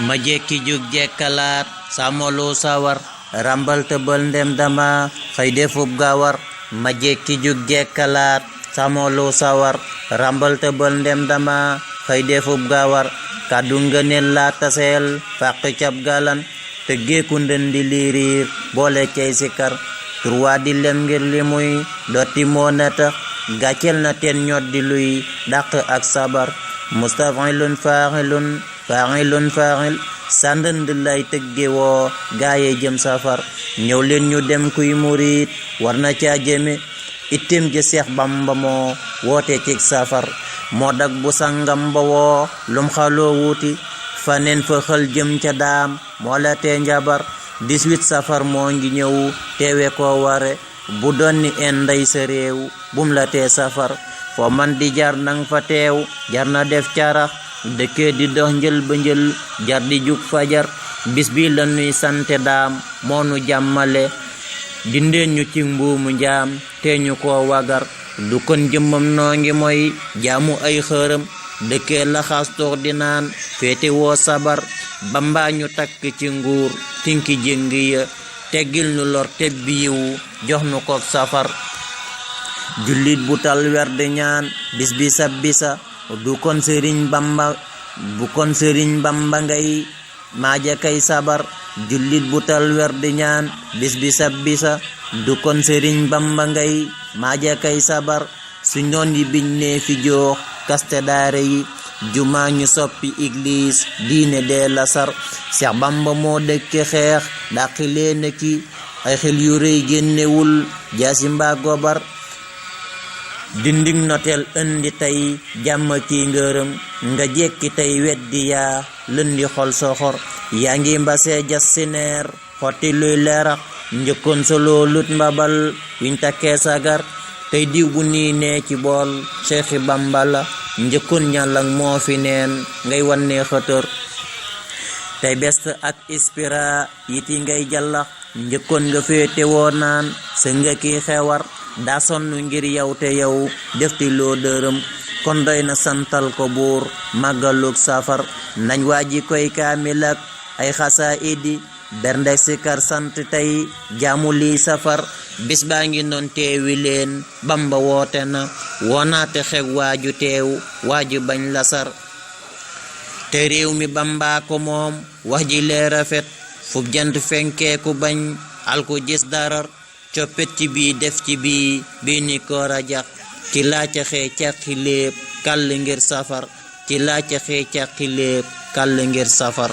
ma jekki jug jekkalaat samolu sawar rambal tëbal ndem dama xëy defub gawar ma jekki jug jekkalaat samolu sawar rambal tëbal ndem dama xëy defub gawar kàddu ngëneel la taseel fàq cab galan te géeku ndëndi liiriir boole cey sikar turwaa di lem ngir li muy dotti moo na tax gàccel na teen ñot di luy dàq ak sabar mustafilun faaxil sàndënd lay tëgge woo gaaye jëm safar ñëw leen ñu dem kuy murit war na ca jëme ittem ja Seex Bamba moo woote cig safar moo dag bu sangam ba woo lum xaloo wuuti faneen fa xël jëm ca daam moo la tee njabar 18 safar moo ngi ñëw teewe ko ware bu doon ni en ndey sa réew bum la tee safar foo man di jar nang fa teew jar na def carax dëkkee di dox njël ba njël jar di jug fajar bis bi la nuy sante daam moonu jàmmale dindeen ñu ci mbuumu njaam te ñu ko wagar du kon jëmmam noo ngi mooy jaamu ay xërëm dëkkee laxaas toog di naan féete woo sabar Bamba ñu takk ci nguur tinki jëng ya teggil nu lor tebbi yiwu jox nu ko safar jullit bu tal werd ñaan bis bi sab bisa du kon sëriñ Bamba ngay maaja kay sabar jullit bu tal werd ñaan bis bi sab bisa du kon sëriñ Bamba ngay maaja kay sabar su ñoon yi biñ ne fi joox kaste daare yi jumaa ñu soppi iglis diine dee lasar Seex Bamba moo dëkke xeex dàqi leena ki ay xel yu rëy génnewul jaasi mbaa gobar dindig notel indi tey jàmm ki ngërëm nga jekki tey weddi yaa lëndi xol soxor yaa ngi mbase jas sineer xotti luy leerax njëkkoon solo lut mbabal wiñ takkee sagar tey diw bu nii nee ci bool Seexi Bamba la njëkkoon ñàllang moo fi neen ngay wanne xëtër tey best ak ispira yiti ngay jallax njëkkoon nga féete woo naan sa nga ki xewar daa sonn ngir yow te yow defti loo dërëm kon doy na santal ko buur màggalug safar nañ waaji koy kaamil ak ay xasaa idi bernde sikar sant tey jaamu lii safar bis baa ngi noon teewi leen Bamba woote na woonaate xew waaju teew waaju bañ lasar te réew mi Bamba ko moom wax ji lee rafet fub jant fenkeeku bañ alku gis darar coppet ci bii def ci bii ni ko rajax ci laaca xee càqi léeb kàll ngir safar ci laaca xee càqi léeb kàll ngir safar